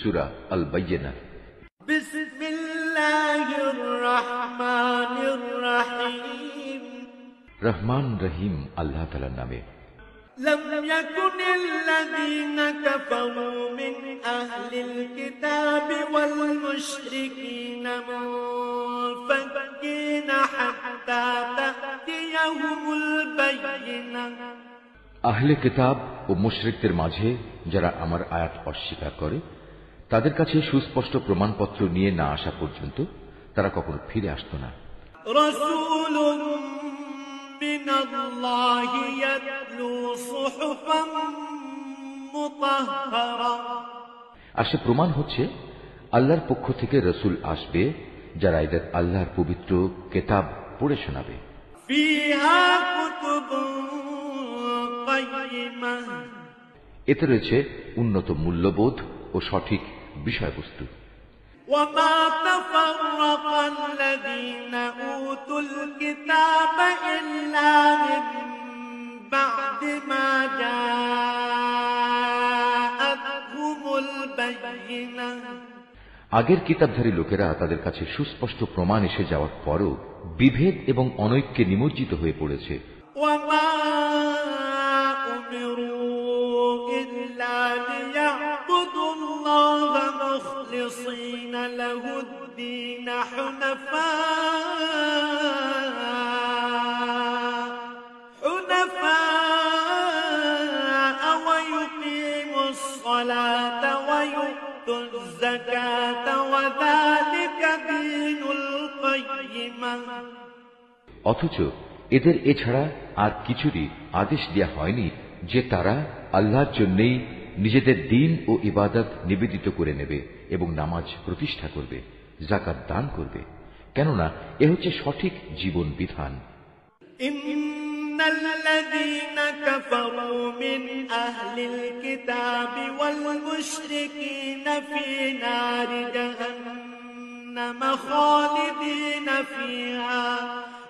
সূরা আল বাইয়িনা। বিসমিল্লাহির রহমানির রহিম। রহমান রহিম আল্লাহ তাআলার নামে। لم يكن الذين كفروا من أهل الكتاب والمشركين منفكين حتى تأتيهم البينة। আহলে কিতাব ও মুশরিকদের মাঝে যারা আমার আয়াত অস্বীকার করে তাদের কাছে সুস্পষ্ট প্রমাণপত্র নিয়ে না আসা পর্যন্ত তারা কখনো ফিরে আসতো না। রাসূলুম মিনাল্লাহি ইয়াতলু সুহুফাম মুতাহহারা। আর সে প্রমাণ হচ্ছে আল্লাহর পক্ষ থেকে রাসূল আসবে যারা এদের আল্লাহর পবিত্র কিতাব পড়ে শোনাবে। ফিহা কুতুবুন কাইয়িমা। এতে রয়েছে উন্নত মূল্যবোধ ও সঠিক বিষয়বস্তু। وما تفرق الذين أوتوا الكتاب إلا من بعد ما جاءتهم البينة। আগের কিতাবধারী লোকেরা তাদের কাছে সুস্পষ্ট প্রমাণ এসে যাওয়ার পরও বিভেদ এবং অনৈক্যে নিমজ্জিত হয়ে পড়েছে। وما أمروا إلا ليعبدوا الله مخلصين له الدين حنفاء ويقيموا الصلاة ويؤتوا الزكاة وذلك دين القيمة। অথচ এদের এছাড়া আর কিছুরই আদেশ দেয়া হয়নি যে তারা আল্লাহর জন্যই নিজেদের দ্বীন ও ইবাদত নিবেদিত করে নেবে এবং নামাজ প্রতিষ্ঠা করবে, যাকাত দান করবে, কেননা এ হচ্ছে সঠিক জীবন বিধান। ইন্নাল্লাযীনা কাফারু মিন আহলিল কিতাবি ওয়াল মুশরিকিনা ফী নারি জাহান্নাম খালিদিনা ফিহা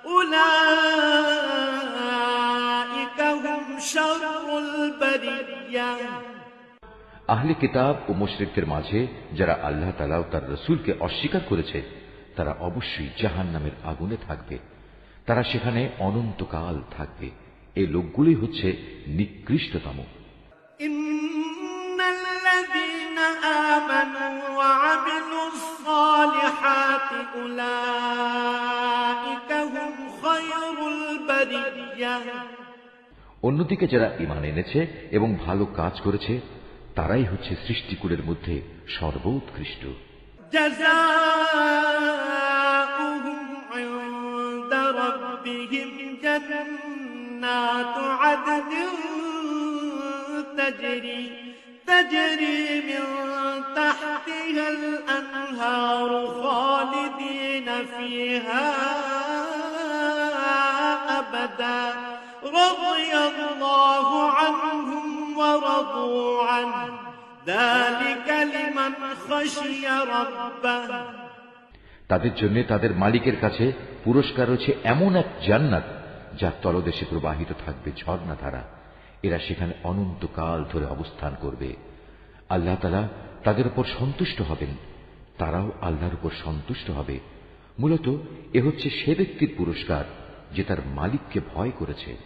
উলাইকা হুম শাররুল বারিয়া। আহলে কিতাব ও মুশরিকদের মাঝে যারা আল্লাহ তাআলা ও তার রাসূলকে অস্বীকার করেছে তারা অবশ্যই জাহান্নামের আগুনে থাকবে, তারা সেখানে অনন্তকাল থাকবে। এই লোকগুলোই হচ্ছে নিকৃষ্টতম। ইন্নাল্লাযীনা আমানু ওয়া আমিলুস সালিহাতি উলাইকা হুম খায়রুল বারিয়া। অন্যদিকে যারা ঈমান এনেছে এবং ভালো কাজ করেছে তারাই হচ্ছে সৃষ্টিকুলের মধ্যে সর্বোৎকৃষ্ট। জাযাউহুম ইনদা রাব্বিহিম জান্নাতু আদনিন তাজরি মিন তাহতিহাল আনহারু খালিদিনা ফিহা আবাদা রাদিয়াল্লাহু আনহুম ওয়া রাদু আনহু যালিকা লিমান খাশিয়া রাব্বাহ। তাদের জন্য তাদের মালিকের কাছে পুরস্কার রয়েছে এমন এক জান্নাত যার তলদেশে প্রবাহিত থাকবে ঝর্ণাধারা। এরা সেখানে অনন্তকাল ধরে অবস্থান করবে। আল্লাহ তাআলা তাদের উপর সন্তুষ্ট হবেন, তারাও আল্লাহর উপর সন্তুষ্ট হবে। মূলত এ হচ্ছে সে ব্যক্তির পুরস্কার যে তার মালিককে ভয় করেছে।